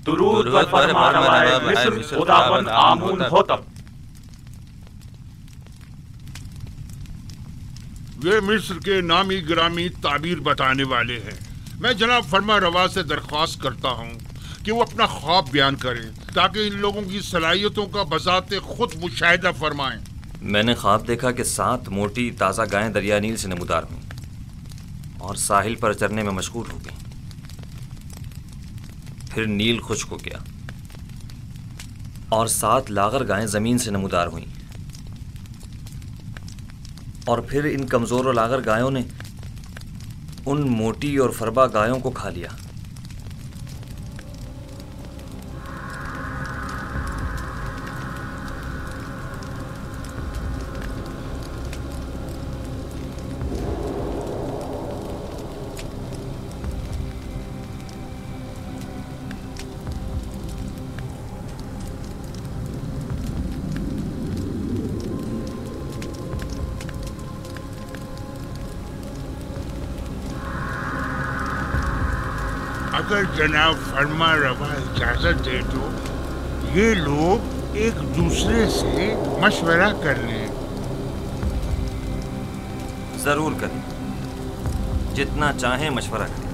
दुरूद व फरमानवाए मिस्र खुदावंद आमून होतब। वे मिस्र के नामी गिरामी ताबीर बताने वाले हैं। मैं जनाब फरमा रवा से दरख्वास्त करता हूँ कि वो अपना ख्वाब बयान करें ताकि इन लोगों की सलाहियतों का बजाते खुद मुशाहिदा फरमाएं। मैंने ख्वाब देखा कि 7 मोटी ताज़ा गायें दरिया नील से नमूदार हुईं और साहिल पर चरने में मशगूल हो गईं। फिर नील खुश्क हो गया और 7 लागर गायें ज़मीन से नमूदार हुईं और फिर इन कमज़ोर और लागर गायों ने उन मोटी और फरबा गायों को खा लिया। अगर जनाब फरमा रवा इजाजत दे तो ये लोग एक दूसरे से मशवरा कर लें। जरूर करें, जितना चाहें मशवरा करें।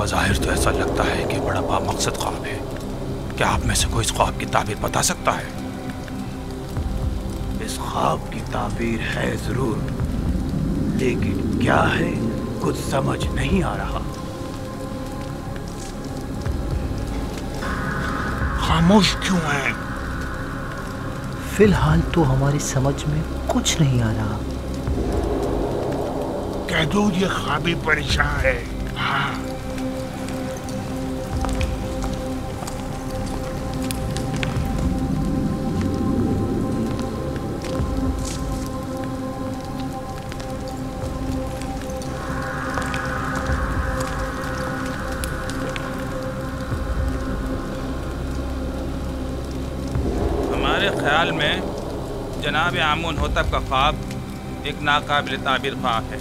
बज़ाहिर तो ऐसा लगता है कि बड़ा बामकसद ख्वाब है। क्या आप में से कोई इस ख्वाब की ताबीर बता सकता है? इस ख्वाब की ताबीर है जरूर, लेकिन क्या है कुछ समझ नहीं आ रहा। खामोश क्यों हैं? फिलहाल तो हमारी समझ में कुछ नहीं आ रहा। कह दो ये ख्वाबी परेशान है। हाँ, ख्याल में जनाब आमून होतब का ख्वाब एक नाकाबिल ताबीर ख्वाब है।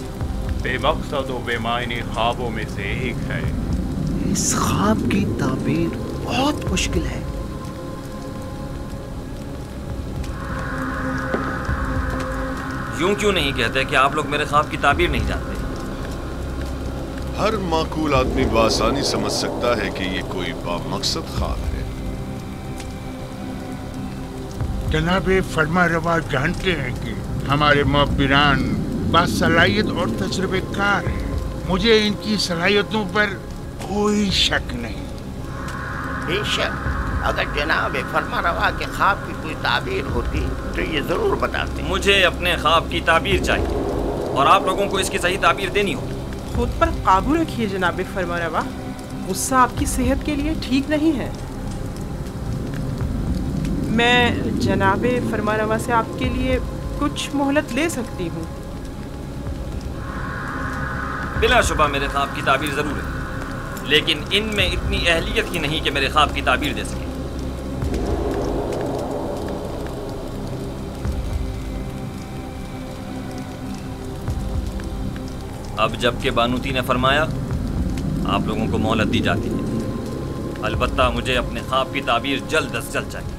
बेमकसद और बेमायनी ख्वाबों में से एक है। इस ख्वाब की ताबीर बहुत मुश्किल है। यूं क्यों नहीं कहते कि आप लोग मेरे ख्वाब की ताबीर नहीं जानते? हर माकूल आदमी बासानी समझ सकता है कि ये कोई बामकसद ख्वाब है। जनाबे फरमा रवा जानते हैं कि हमारे मुअब्बिरान बासलाहियत और तजुर्बेकार हैं। मुझे इनकी सलाहियतों पर कोई शक नहीं। बेशक अगर जनाब फरमा रवा के ख्वाब की कोई ताबीर होती तो ये जरूर बताते। मुझे अपने ख्वाब की ताबीर चाहिए और आप लोगों को इसकी सही ताबीर देनी होगी। खुद पर काबू रखिए जनाब फरमा रवा, गुस्सा आपकी सेहत के लिए ठीक नहीं है। मैं जनाब फरमा रवा से आपके लिए कुछ मोहलत ले सकती हूँ। बिलाशुबा मेरे ख्वाब की ताबीर जरूर है, लेकिन इनमें इतनी अहलियत ही नहीं कि मेरे ख्वाब की ताबीर दे सके। अब जबकि बानूती ने फरमाया, आप लोगों को मोहलत दी जाती है। अलबत्ता मुझे अपने ख्वाब की ताबीर जल्द अज जल्द चाहिए।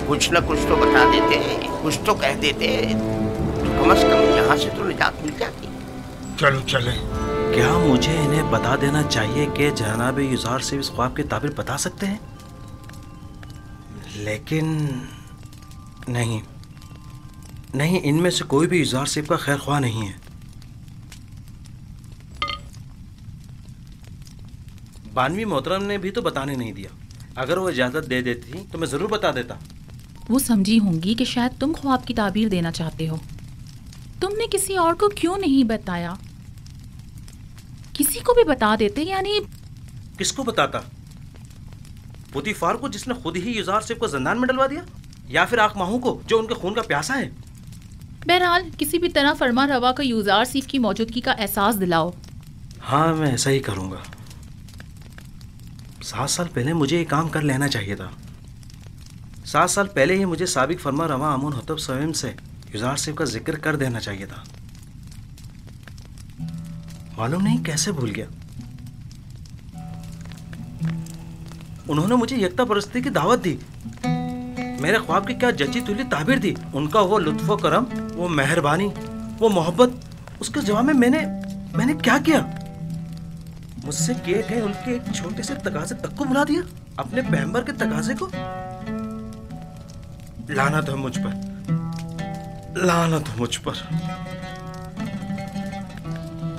कुछ न कुछ तो बता देते, कुछ तो कह देते, तो कम से कम यहाँ से तो निजात मिल जाती। चलो चले। क्या मुझे इन्हें बता देना चाहिए कि जनाब युजार से इस ख्वाब की ताबीर बता सकते हैं? लेकिन नहीं, इनमें से कोई भी युजार सेब का खैर ख्वाह नहीं है। बानवी मोहतरम ने भी तो बताने नहीं दिया। अगर वो इजाज़त दे देती तो मैं ज़रूर बता देता। वो समझी होंगी कि शायद तुम ख्वाब की ताबीर देना चाहते हो। तुमने किसी और को क्यों नहीं बताया? किसी को भी बता देते। यानी किसको बताता? पुतीफार को, जिसने खुद ही युजार सेब को जिंदान में डलवा दिया, या फिर आखमाहू को जो उनके खून का प्यासा है? बहरहाल किसी भी तरह फरमा रवा को यूजार सीफ की मौजूदगी का एहसास दिलाओ। हाँ, मैं ऐसा ही करूँगा। 7 साल पहले मुझे ये काम कर लेना चाहिए था। 7 साल पहले ही मुझे साबिक फरमा रवा आमुन होतब स्वयं से यूजार सीफ का जिक्र कर देना चाहिए था। मालूम नहीं कैसे भूल गया। उन्होंने मुझे यकता परस्ती की दावत दी, मेरे ख्वाब की क्या जची तुली ताबीर दी। उनका वो लुत्फ़ो करम, वो मेहरबानी, वो मोहब्बत, उसके जवाब में मैंने क्या किया? मुझसे किए गए उनके एक छोटे से तकाजे तक को भुला दिया, अपने पैगंबर के तकाजे को। लानत है मुझ पर, लानत है मुझ पर।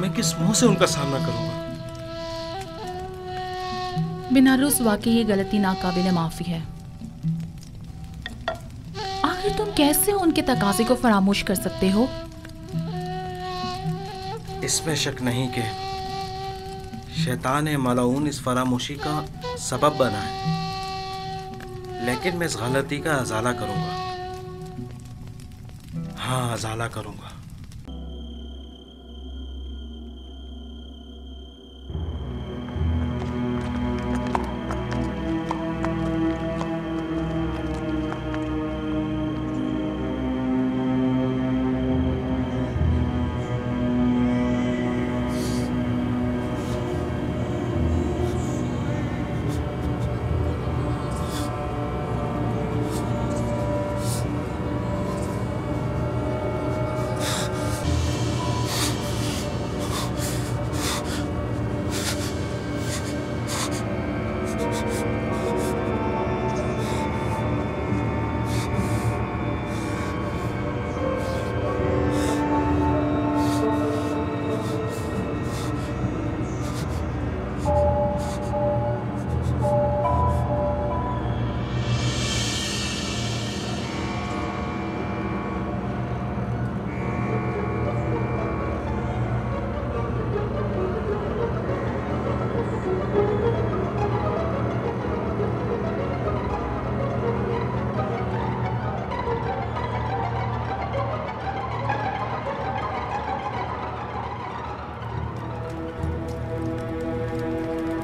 मैं किस मुंह से उनका सामना करूंगा? बिनारुस वाकई ये गलती नाकाबिले माफी है। आखिर तुम कैसे उनके तकाजे को फरामोश कर सकते हो? इसमें शक नहीं कि शैतान मलाऊन इस फरामोशी का सबब बना है, लेकिन मैं इस गलती का अजाला करूंगा। हाँ, अजाला करूंगा।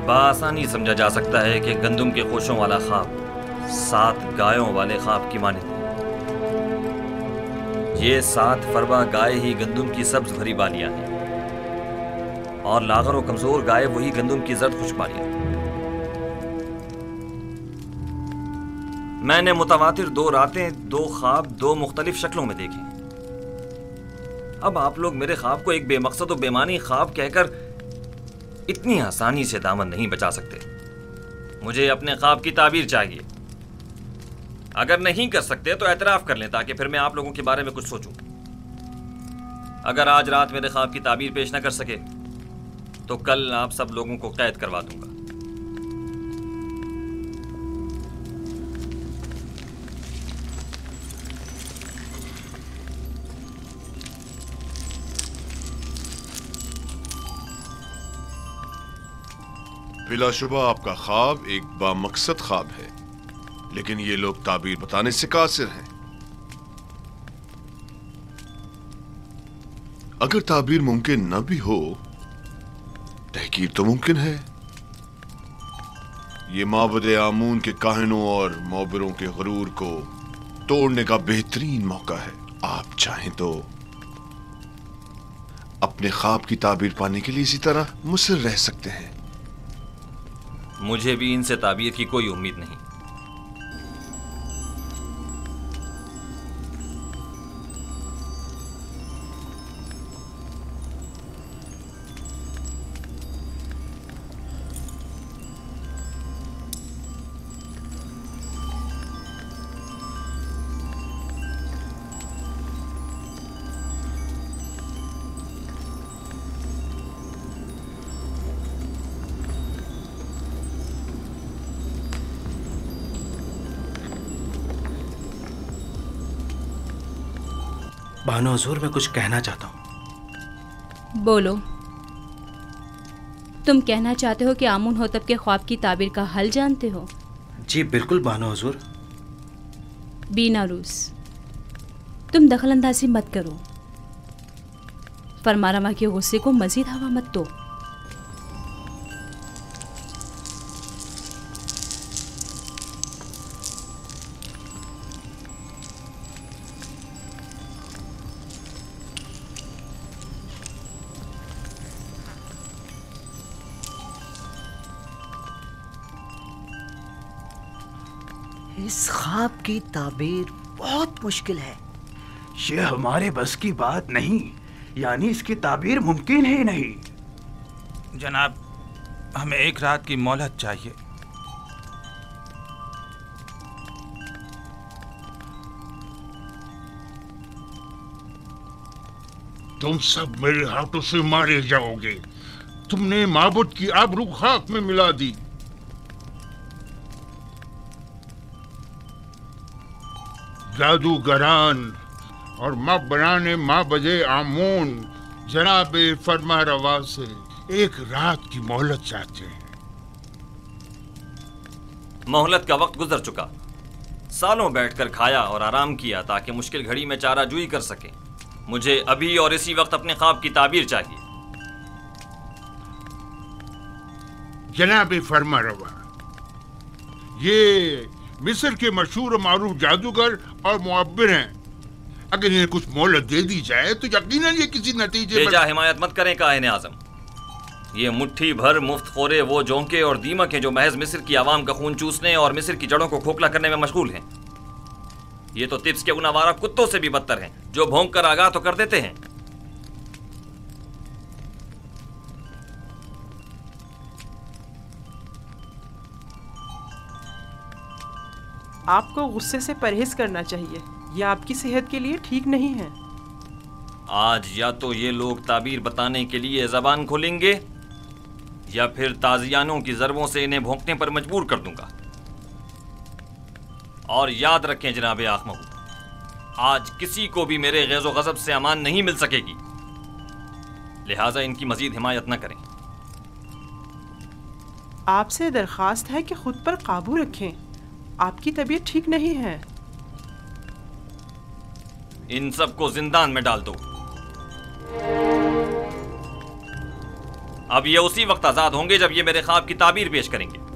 बआसानी समझा जा सकता है कि गंदुम के खोशों वाला ख्वाब 7 गायों वाले ख्वाब की मानिंद है। ये 7 फरवा गाय ही गंदुम की सब्ज भरी बालियां हैं और लागर और कमजोर गाय वही गंदुम की जर्द खुश बालियां। मैंने मुतवातिर 2 रातें 2 ख्वाब 2 मुख्तलिफ शक्लों में देखे। अब आप लोग मेरे ख्वाब को एक बेमकसद और बेमानी ख्वाब कहकर इतनी आसानी से दामन नहीं बचा सकते। मुझे अपने ख्वाब की ताबीर चाहिए। अगर नहीं कर सकते तो एतराफ कर लें, ताकि फिर मैं आप लोगों के बारे में कुछ सोचूं। अगर आज रात मेरे ख्वाब की ताबीर पेश न कर सके तो कल आप सब लोगों को कैद करवा दूंगा। बिलाशुबा आपका ख्वाब एक बामकसद ख्वाब है, लेकिन ये लोग ताबीर बताने से कासिर हैं। अगर ताबीर मुमकिन न भी हो, तहकीर तो मुमकिन है। ये माबदे आमून के काहिनों और मोबरों के गुरूर को तोड़ने का बेहतरीन मौका है। आप चाहें तो अपने ख्वाब की ताबीर पाने के लिए इसी तरह मुसर रह सकते हैं। मुझे भी इनसे ताबीर की कोई उम्मीद नहीं। बानो हुजूर, मैं कुछ कहना चाहता हूँ। बोलो। तुम कहना चाहते हो कि आमुन होतब के ख्वाब की ताबीर का हल जानते हो? जी बिल्कुल बानो हुजूर। बीनारूस, तुम दखलंदाजी मत करो, फरमारवा के गुस्से को मजीद हवा मत दो। इस ख्वाब की ताबीर बहुत मुश्किल है। ये हमारे बस की बात नहीं, यानी इसकी ताबीर मुमकिन ही नहीं। जनाब, हमें एक रात की मोहलत चाहिए। तुम सब मेरे हाथों से मारे जाओगे। तुमने माबूद की आबरू खाक में मिला दी। जादूगरान और माबराने माबदे आमून जनाब फरमा रवा से एक रात की मोहलत चाहते हैं। मोहलत का वक्त गुजर चुका। सालों बैठकर खाया और आराम किया ताकि मुश्किल घड़ी में चाराजूई कर सके। मुझे अभी और इसी वक्त अपने ख्वाब की ताबीर चाहिए। जनाब फरमा रवा, ये मिस्र के मशहूर और मारूफ जादूगर और मुअब्बिर हैं। अगर इन्हें कुछ मोहलत दे दी जाए तो यकीनन ये किसी नतीजे बेजा हिमायत मत करें काहिन आज़म। ये मुट्ठी भर मुफ्त खोरे वो जोंके और दीमक हैं जो महज मिस्र की आवाम का खून चूसने और मिस्र की जड़ों को खोखला करने में मशगूल हैं। ये तो तिब्स के उन आवारा कुत्तों से भी बदतर हैं जो भौंक कर आगाह तो कर देते हैं। आपको गुस्से से परहेज करना चाहिए, यह आपकी सेहत के लिए ठीक नहीं है। आज या तो ये लोग ताबीर बताने के लिए जबान खोलेंगे या फिर ताजियानों की ज़रबों से इन्हें भौंकने पर मजबूर कर दूंगा। और याद रखें जनाब आखमहू, आज किसी को भी मेरे गैज़ो गज़ब से अमान नहीं मिल सकेगी, लिहाजा इनकी मजीद हिमायत न करें। आपसे दरख्वास्त है कि खुद पर काबू रखें, आपकी तबीयत ठीक नहीं है। इन सबको जिंदान में डाल दो। अब ये उसी वक्त आजाद होंगे जब ये मेरे ख्वाब की ताबीर पेश करेंगे।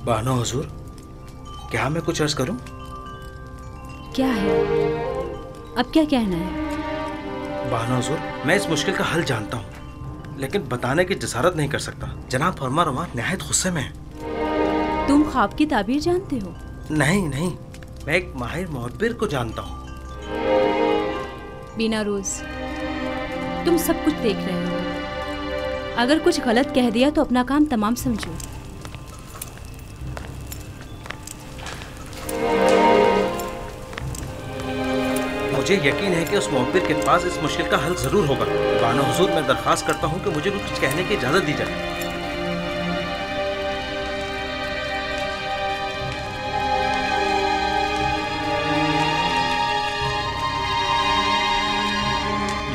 बानो हुजूर, क्या मैं कुछ अर्ज करूं? क्या है? अब क्या कहना है? बानो हुजूर, मैं इस मुश्किल का हल जानता हूं, लेकिन बताने की जसारत नहीं कर सकता। जनाब फरमा रवा निहायत गुस्से में है। तुम ख्वाब की ताबीर जानते हो? नहीं नहीं, मैं एक माहिर मुअब्बिर को जानता हूं। बिना रोज, तुम सब कुछ देख रहे हो। अगर कुछ गलत कह दिया तो अपना काम तमाम समझो। मुझे यकीन है कि उस मुअब्बिर के पास इस मुश्किल का हल जरूर होगा। बानो हुजूर, मैं दरख्वास्त करता हूँ कि मुझे कुछ कहने की इजाजत दी जाए।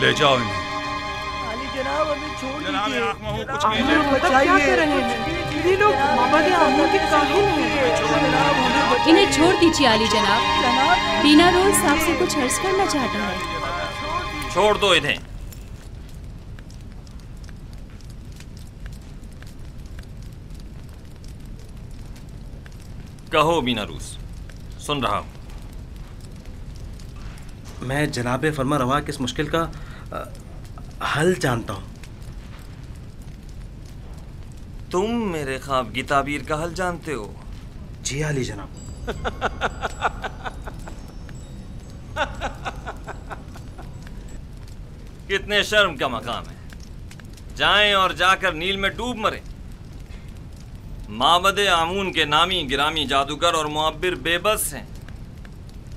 ले जाओ इन्हें। जनाब, हमें छोड़ दीजिए। आप क्या कर रहे हैं? ये लोग माबदे आमून के काहिल हैं। इन्हें छोड़ दीजिए आली जनाब। बिना रोज आपसे कुछ अर्ज करना चाहता है। छोड़ दो इन्हें। कहो बिना रूस, सुन रहा हूं। मैं जनाब फरमा रवा के इस मुश्किल का हल जानता हूं। तुम मेरे ख्वाब की ताबीर का हल जानते हो? जी आली जनाब। कितने शर्म का मकाम है। जाएं और जाकर नील में डूब मरें। माबदे आमून के नामी गिरामी जादूगर और मुअब्बिर बेबस हैं,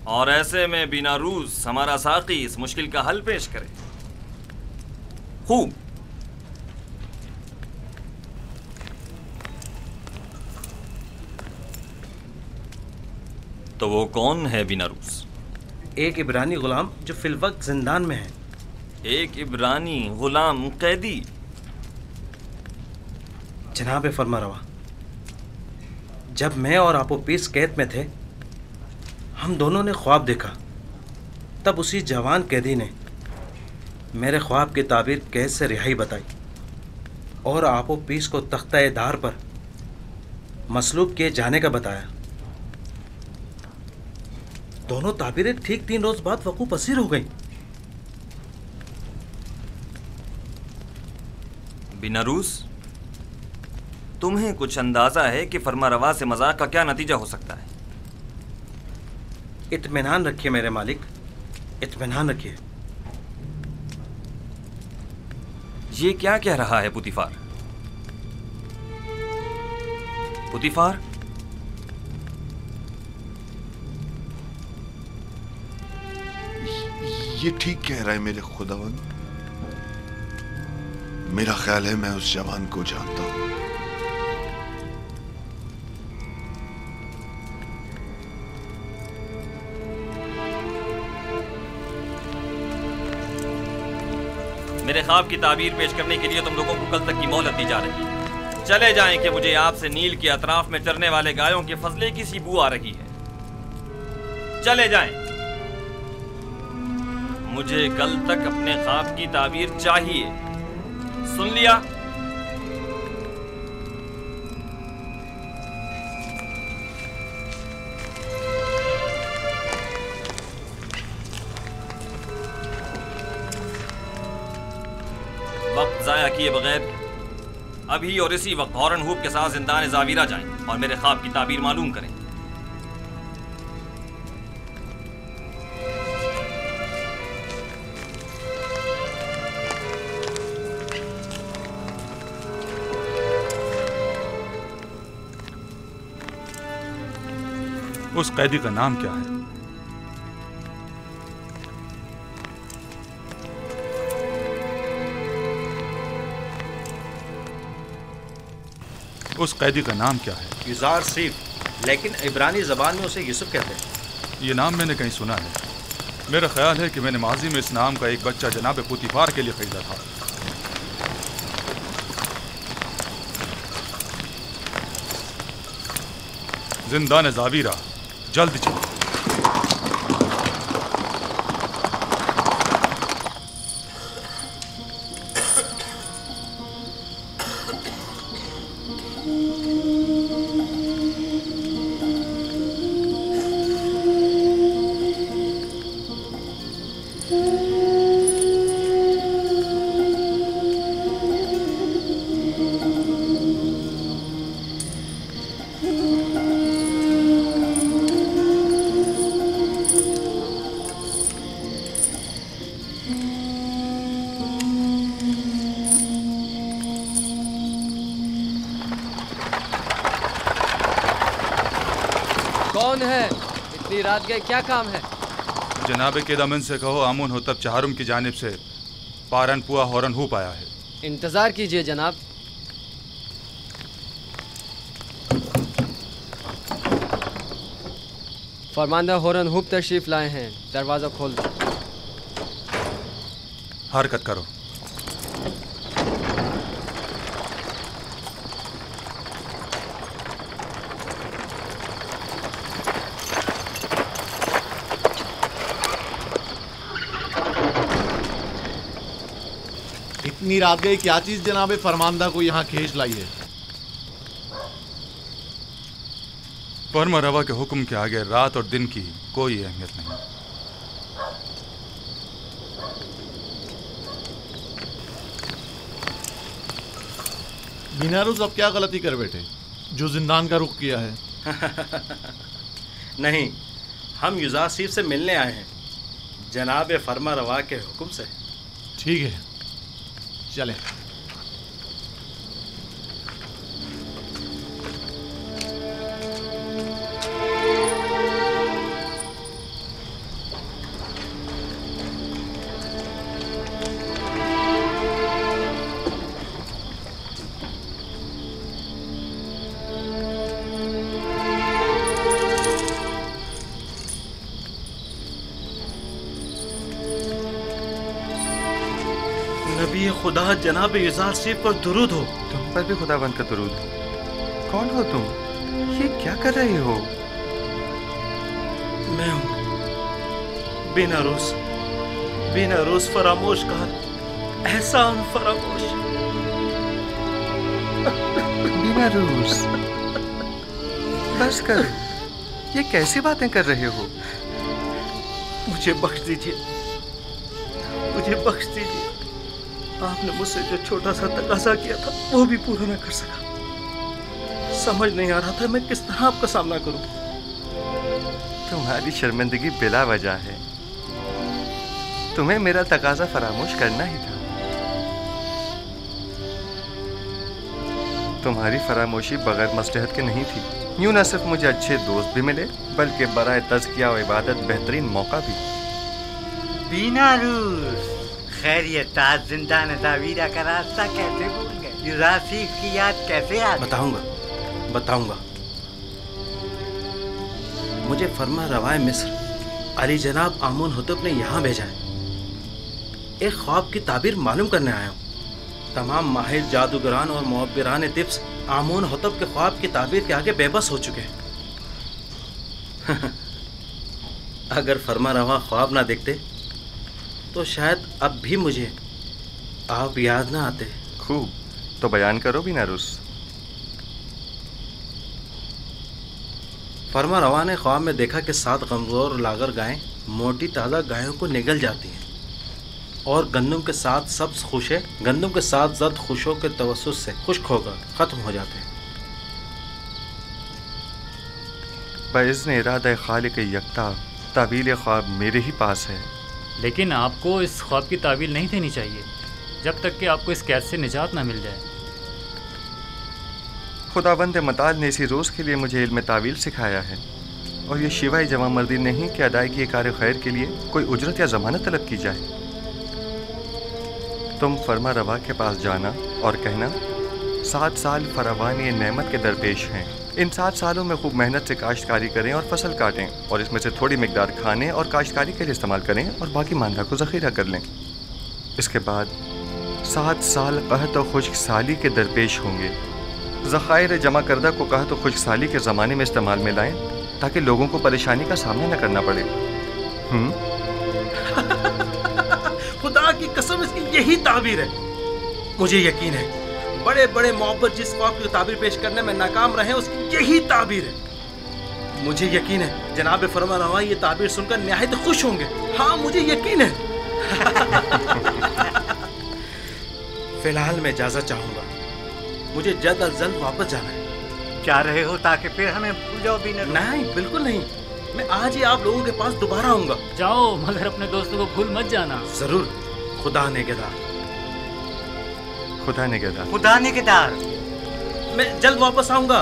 और ऐसे में बिना रूस हमारा साकी इस मुश्किल का हल पेश करे। खूब। तो वो कौन है बीनारूस? एक इब्रानी गुलाम जो फिलवक्त जिंदान में है। एक इब्रानी गुलाम कैदी? जनाब फरमारवा, जब मैं और आपोपीस कैद में थे, हम दोनों ने ख्वाब देखा। तब उसी जवान कैदी ने मेरे ख्वाब की ताबीर कैद से रिहाई बताई और आपोपीस को तख्ता दार पर मसलूब किए जाने का बताया। दोनों ताबीरें ठीक 3 रोज बाद वकूफ पसीर हो गई। बीनारूस, तुम्हें कुछ अंदाजा है कि फरमारवा से मजाक का क्या नतीजा हो सकता है? इत्मीनान रखिए मेरे मालिक, इत्मीनान रखिए। ये क्या कह रहा है पुतिफार? पुतिफार, ये ठीक कह रहा है मेरे खुदावन। मेरा ख्याल है मैं उस जवान को जानता हूं। मेरे ख्वाब की ताबीर पेश करने के लिए तुम लोगों को कल तक की मोहलत दी जा रही है। चले जाएं कि मुझे आपसे नील के अतराफ में चरने वाले गायों के फजले की सी बू आ रही है। चले जाएं। मुझे कल तक अपने ख्वाब की ताबीर चाहिए। सुन लिया? वक्त जाया किए बगैर अभी और इसी वक्त हॉरन हुप के साथ जिंदान जावीरा जाएं और मेरे ख्वाब की ताबीर मालूम करें। उस कैदी का नाम क्या है? उस कैदी का नाम क्या है? युजार सीफ, लेकिन इब्रानी ज़बान में उसे यूसुफ कहते हैं। ये नाम मैंने कहीं सुना है। मेरा ख्याल है कि मैंने माजी में इस नाम का एक बच्चा जनाब पुतिफार के लिए खरीदा था। जिंदान जावीरा, जल्द चलो। कौन है? इतनी रात गए, क्या काम है? जनाब के दमन से कहो आमुन होतब चाहरुम की जानिब से पारनपुआ हॉरन हुप आया है। इंतजार कीजिए जनाब। फरमांदा हॉरन हुप तशरीफ लाए हैं, दरवाजा खोल दो। हरकत करो। इतनी रात गई, क्या चीज जनाबे फरमानदा को यहाँ खींच लाई है? फरमारवा के हुक्म के आगे रात और दिन की कोई अहमियत नहीं। बीनारूस अब क्या गलती कर बैठे जो जिंदान का रुख किया है? नहीं, हम युजार सीफ से मिलने आए हैं, जनाब फरमारवा के हुक्म से। ठीक है, चले। नबी खुदा जनाब यूसुफ पर दुरूद हो। तुम पर भी खुदावंद का दुरूद। कौन हो तुम? ये क्या कर रहे हो? मैं हूँ बिनारूस फरामोश का एहसान फरामोश। बिनारूस, बस कर। ये कैसी बातें कर रहे हो? मुझे बख्श दीजिए। आपने मुझसे जो छोटा सा तकाजा किया था वो भी पूरा न कर सका। समझ नहीं आ रहा था मैं किस तरह आपका सामना करूं। तुम्हारी शर्मिंदगी बिला वजह है। तुम्हें मेरा तकाजा फरामोश करना ही था। तुम्हारी फरामोशी बगैर मसलहत के नहीं थी। यूं न सिर्फ मुझे अच्छे दोस्त भी मिले बल्कि बराए तज़किया व इबादत बेहतरीन मौका भी। बिनारूस, खैरियत, आज जिंदान तावीरा का रास्ता कैसे भूल गए? यूसुफ की याद कैसे आ गई? बताऊंगा। मुझे फरमा रवाए मिस्र अली जनाब आमून होतब ने यहाँ भेजा है। एक ख्वाब की ताबीर मालूम करने आया हूँ। तमाम माहिर जादूगरान और मुअब्बिरान तिब्स आमून होतब के ख्वाब की ताबीर के आगे बेबस हो चुके हैं। अगर फरमा रवा ख्वाब ना देखते तो शायद अब भी मुझे आप याद ना आते। खूब, तो बयान करो बिनारूस। फरमा रवा ने ख्वाब में देखा कि 7 कमज़ोर लागर गायें मोटी ताज़ा गायों को निगल जाती हैं और गंदम के 7 सब्ज़ खुशे गंदम के 7 जद खुशों के तवस्सुस से खुश्क होकर ख़त्म हो जाते हैं। बइज़्न इरादा खालिक यकता तावील ख्वाब मेरे ही पास है। लेकिन आपको इस ख्वाब की तावील नहीं देनी चाहिए जब तक कि आपको इस कैद से निजात ना मिल जाए। खुदावंद मताल ने इसी रोज़ के लिए मुझे इल्म तावील सिखाया है और ये शिवाय जमा मर्दी नहीं कि अदायगी कार खैर के लिए कोई उजरत या ज़मानत तलब की जाए। तुम फरमा रवा के पास जाना और कहना 7 साल फरावान नेमत के दरपेश हैं। इन 7 सालों में खूब मेहनत से काश्तकारी करें और फसल काटें और इसमें से थोड़ी मिकदार खाने और काश्तकारी के लिए इस्तेमाल करें और बाकी मांदा को ज़ख़ीरा कर लें। इसके बाद 7 साल कहत और खुश्क साली के दरपेश होंगे। ज़ख़ायर जमा करदा को कहत और खुश्क साली के ज़माने में इस्तेमाल में लाएं ताकि लोगों को परेशानी का सामना न करना पड़े। खुदा की कसम इसकी यही ताबीर है। मुझे यकीन है बड़े बड़े मोहब्बत जिस ख्वाब की ताबीर पेश करने में नाकाम रहे उसकी यही ताबीर है। मुझे यकीन है जनाब फरमानरवा ये ताबीर सुनकर निहायत खुश होंगे। हाँ मुझे यकीन है। फिलहाल मैं इजाजत चाहूंगा, मुझे जल्द अज जल्द वापस जाना है। जा रहे हो ताकि फिर हमें भूल जाओ भी नहीं, बिल्कुल नहीं। मैं आज ही आप लोगों के पास दोबारा आऊंगा। जाओ मगर अपने दोस्तों को भूल मत जाना। जरूर। खुदा नेगेदार। खुदा नेगेदार। खुदा नेगेदार। मैं जल्द वापस आऊंगा।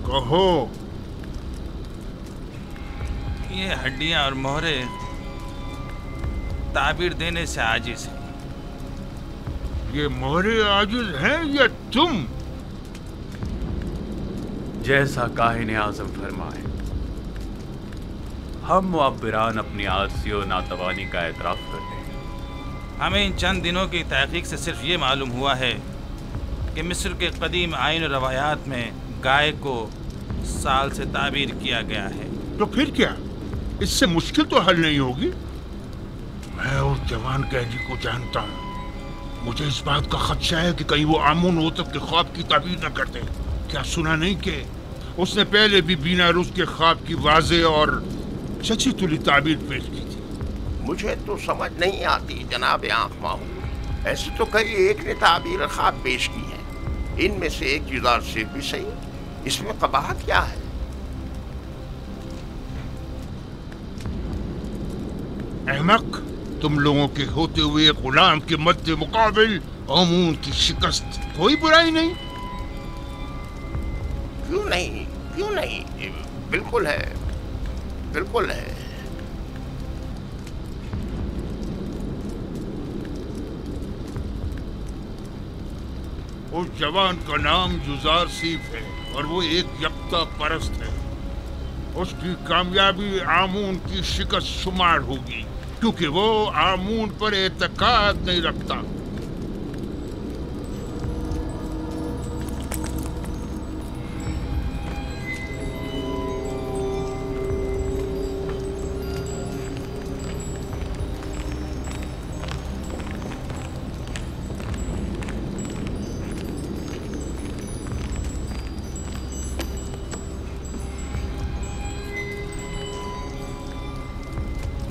कहो। ये हड्डियां और मोहरे ताबीर देने से आजिज हैं। ये मोहरे आजिज हैं या तुम? जैसा काहिन आज़म फरमाए, हम मुअब्बिरान अपनी आजिज़ी और नातवानी का एतराफ़ करते हैं। हमें इन चंद दिनों की तहक़ीक़ से सिर्फ ये मालूम हुआ है कि मिस्र के कदीम आइन और रवायात में गाय को साल से ताबीर किया गया है। तो फिर क्या, इससे मुश्किल तो हल नहीं होगी। मैं उस जवान कैदी को जानता हूँ। मुझे इस बात का खदशा है कि कहीं वो आमून होतब के ख्वाब की ताबीर न कर दे। क्या सुना नहीं कि उसने पहले भी बीनारूस के ख्वाब की वाज़ेह और सच्ची तुली ताबीर पेश की थी? मुझे तो समझ नहीं आती जनाब आँख माहू। ऐसे तो कई एक ने ताबीर ख्वाब पेश की है, इनमें से एक जुज़ार सिर्फ भी सही, इसमें कबाहत क्या है? अहमक, तुम लोगों के होते हुए गुलाम के मद्दे मुकाबिल आमून की शिकस्त कोई बुराई नहीं। क्यों नहीं, क्यों नहीं, बिल्कुल है, बिल्कुल है। उस जवान का नाम जुज़ार सीफ है और वो एक यक्ता परस्त है। उसकी कामयाबी आमून की शिकस्त शुमार होगी, क्योंकि वो आमून पर एतकाद नहीं रखता।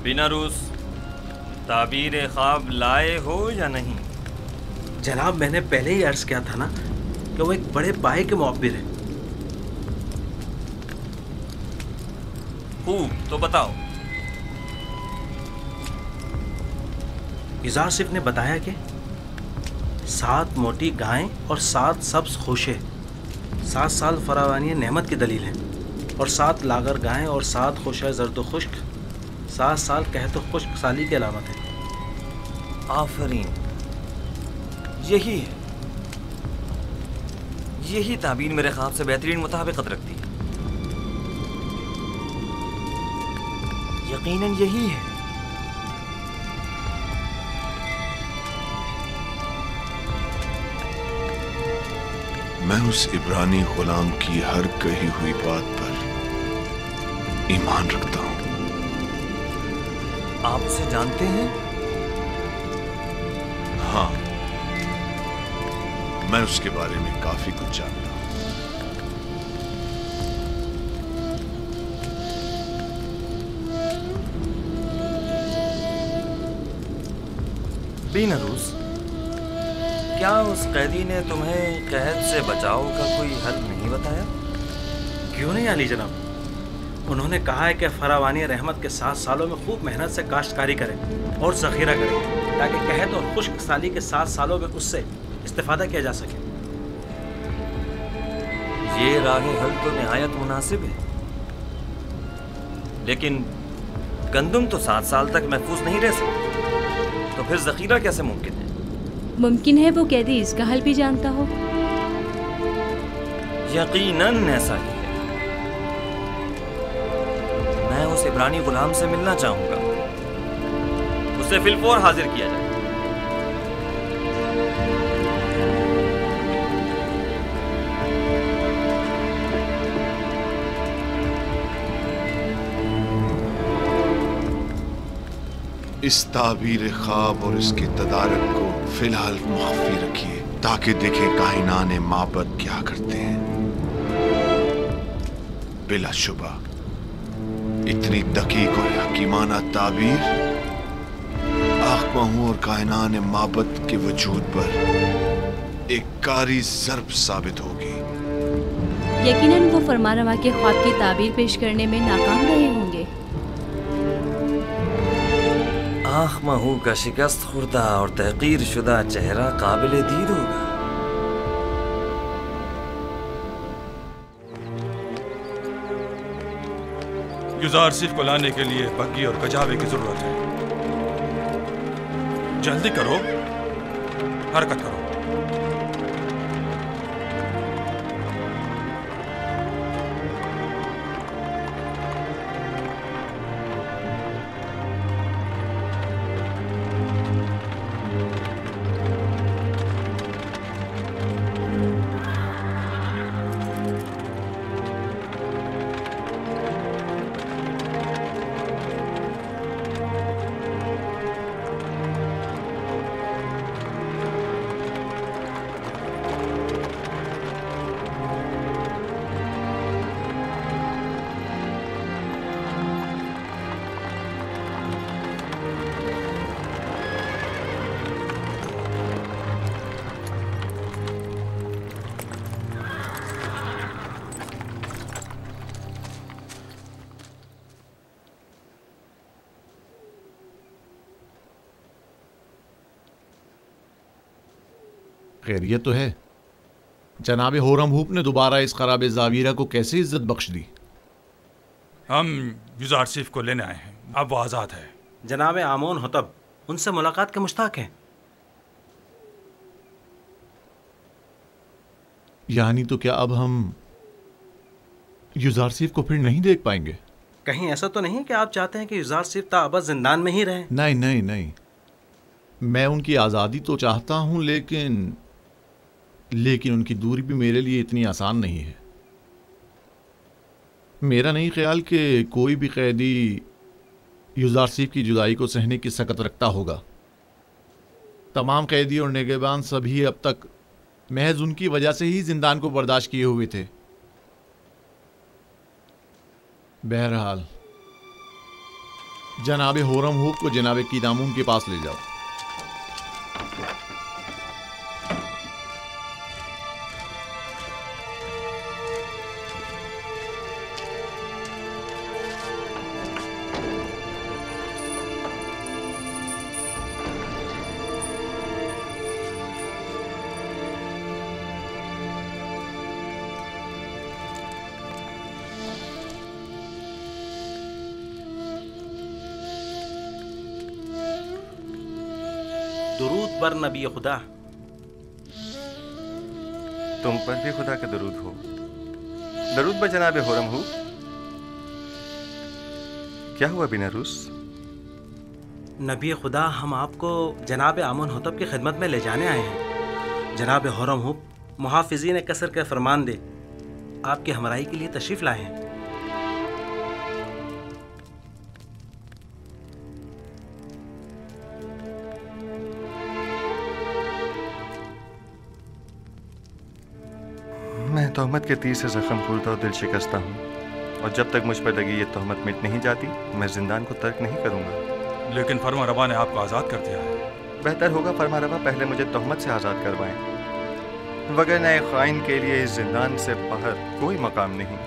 बीनारूस, ताबीर ख्वाब लाए हो या नहीं? जनाब, मैंने पहले ही अर्ज किया था ना कि वो एक बड़े पाए के मुअब्बिर है। खूब, तो बताओ। इज़ार सिफ ने बताया कि 7 मोटी गायें और 7 सब्ज खोशे 7 साल फरावानी नेमत की दलील हैं, और 7 लागर गायें और 7 खोशे जर्द खुश्क 7 साल कहतो खुश्क साली की अलामत है। आफरीन, यही है, यही ताबीर मेरे ख्वाब से बेहतरीन मुताबिकत रखती है। यकीनन यही है। मैं उस इब्रानी गुलाम की हर कही हुई बात पर ईमान रखता हूं। आप उसे जानते हैं? हाँ, मैं उसके बारे में काफी कुछ जानता हूं। बीनारूस, क्या उस कैदी ने तुम्हें कैद से बचाव का कोई हल नहीं बताया? क्यों नहीं आली जनाब, उन्होंने कहा है कि फरावानी रहमत के 7 सालों में खूब मेहनत से काश्तकारी करें और ज़ख़ीरा करें, ताकि कहत और खुश्क साली के 7 सालों में उससे इस्तेफादा किया जा सके। ये राह हल तो निहायत मुनासिब है, लेकिन गंदुम तो 7 साल तक महफूज नहीं रह सकती, तो फिर ज़ख़ीरा कैसे मुमकिन है? मुमकिन है वो कैदी इसका हल भी जानता हो। यकीनन ऐसा ही है। मैं उस इब्रानी गुलाम से मिलना चाहूंगा, उसे फिलफौर हाजिर किया जाए। इस ताबीर ख्वाब और इसके तदारक को फिलहाल मुख्फी रखिए, ताकि देखें कायनाने माबद क्या करते हैं। बिलाशुबा इतनी दकीक और हकीमाना ताबीर आखमाहू और कायनाने माबद के वजूद पर एक कारी ज़र्ब साबित होगी। यकीनन वो फरमानवा के ख्वाब की ताबीर पेश करने में नाकाम रहे होंगे। आखमाहू का शिकस्त खुर्दा और तहकीर शुदा चेहरा काबिल दीद होगा। युज़ार सिफ को लाने के लिए बग्गी और कजावे की जरूरत है। जल्दी करो, हरकत करो। खैरियत तो है। जनाब होरमहूप ने दोबारा इस खराब जावीरा को कैसे इज्जत बख्श दी? हम युजार सिफ को लेने आए हैं, अब वो आज़ाद है। जनाब आमोन होतब उनसे मुलाकात के मुश्ताक हैं। यानी तो क्या अब हम युजार सिफ को फिर नहीं देख पाएंगे? कहीं ऐसा तो नहीं कि आप चाहते हैं कि युजार सिफ ताबद जिंदान में ही रहें? नहीं नहीं नहीं, मैं उनकी आज़ादी तो चाहता हूं, लेकिन उनकी दूरी भी मेरे लिए इतनी आसान नहीं है। मेरा नहीं ख्याल कि कोई भी कैदी युजार सिफ की जुदाई को सहने की सकत रखता होगा। तमाम कैदी और निगहबान सभी अब तक महज उनकी वजह से ही जिंदान को बर्दाश्त किए हुए थे। बहरहाल जनाब होरमहूप को जनाब कीदामून के पास ले जाओ। दुरूद पर नबी खुदा। तुम पर भी खुदा का दरूद हो। दरूद ब जनाब होरमहूप। क्या हुआ बिनारूस? नबी खुदा, हम आपको जनाब आमोन होतब की खिदमत में ले जाने आए हैं। जनाब होरमहूप मुहाफिज़ीन कसर के फरमान दे आपकी हमराही के लिए तशरीफ़ लाए हैं। मैं तहमत के तीर से जख्म खुलता और दिल शिकस्ता हूँ, और जब तक मुझ पर लगी ये तहमत मिट नहीं जाती मैं जिंदान को तर्क नहीं करूँगा। लेकिन फरमा रवा ने आपको आज़ाद कर दिया है। बेहतर होगा फरमा रवा पहले मुझे तहमत से आज़ाद करवाएं, वगरना एक ख़ाइन के लिए इस जिंदान से बाहर कोई मकाम नहीं।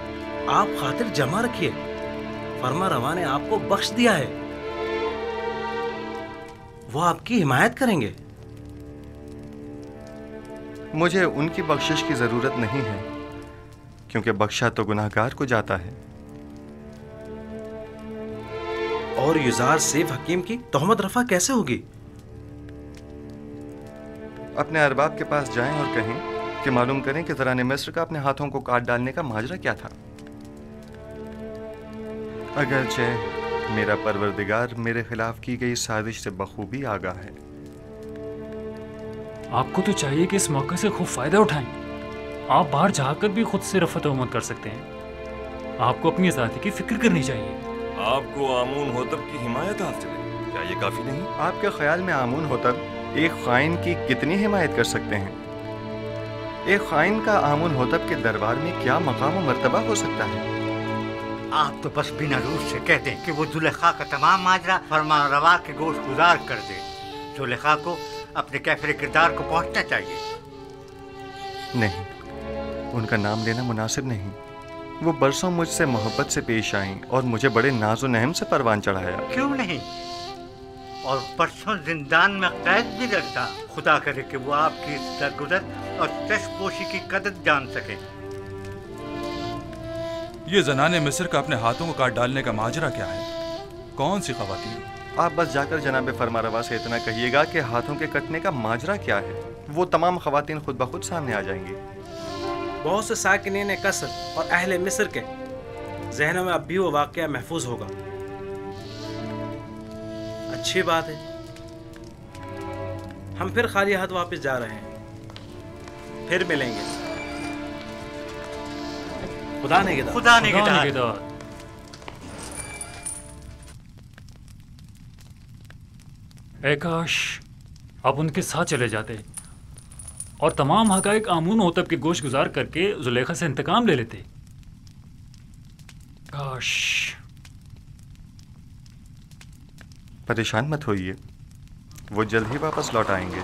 आप खातिर जमा रखिए, फरमा रवा ने आपको बख्श दिया है, वो आपकी हिमायत करेंगे। मुझे उनकी बख्शिश की जरूरत नहीं है, क्योंकि बख्शा तो गुनाहगार को जाता है। और युजार सिफ हकीम की तोहमत रफा कैसे होगी? अपने अरबाब के पास जाएं और कहें कि मालूम करें कि ज़राने मिस्र का अपने हाथों को काट डालने का माजरा क्या था। अगरचे मेरा परवरदिगार मेरे खिलाफ की गई साजिश से बखूबी आगाह है। आपको तो चाहिए कि इस मौके से खूब फायदा उठाएं। आप बाहर जाकर भी खुद से रफ़त उम्मत कर सकते हैं। आपको अपनी आज़ादी की फिक्र करनी चाहिए। आपको आमून होतब की हिमायत हासिल है, क्या ये काफी नहीं? आपके ख्याल में आमून होतब एक ख़ाइन की कितनी हिमायत कर सकते हैं? एक ख़ाइन का आमून होतब के दरबार में क्या मकाम और मर्तबा हो सकता है? आप तो बस बिना रूस से कहते हैं कि वो जुलेखा का तमाम माजरा फरमा रवा के गोश गुजार कर दे। जुलेखा को अपने कैफरे किरदार को पहुंचना चाहिए। नहीं, उनका नाम लेना मुनासिब नहीं। वो बरसों मुझसे मोहब्बत से पेश आईं और मुझे बड़े नाज़ो नहम से परवान चढ़ाया। क्यों नहीं? और परसों जिंदान में कैद भी रखता। खुदा करे कि वो आपकी दरगुजर और चश्मपोशी की कदर जान सके। ये जनाने मिस्र का अपने हाथों को काट डालने का माजरा क्या है? कौन सी खवातीन? आप बस जाकर जनाब फरमारवा से इतना कहिएगा कि हाथों के कटने का माजरा क्या है। वो तमाम खवातीन खुद ब खुद सामने आ जाएंगी। बहुत से साकिनीन कसर और अहले मिस्र के जहनों में अब भी वो वाक़या महफूज होगा। अच्छी बात है, हम फिर खाली हाथ वापस जा रहे हैं। फिर मिलेंगे। खुदा निगहदार। खुदा निगहदार। काश आप उनके साथ चले जाते और तमाम हकाइक आमून होतब के गोश गुजार करके जुलेखा से इंतकाम ले लेते। काश। परेशान मत होइए, वो जल्द ही वापस लौट आएंगे।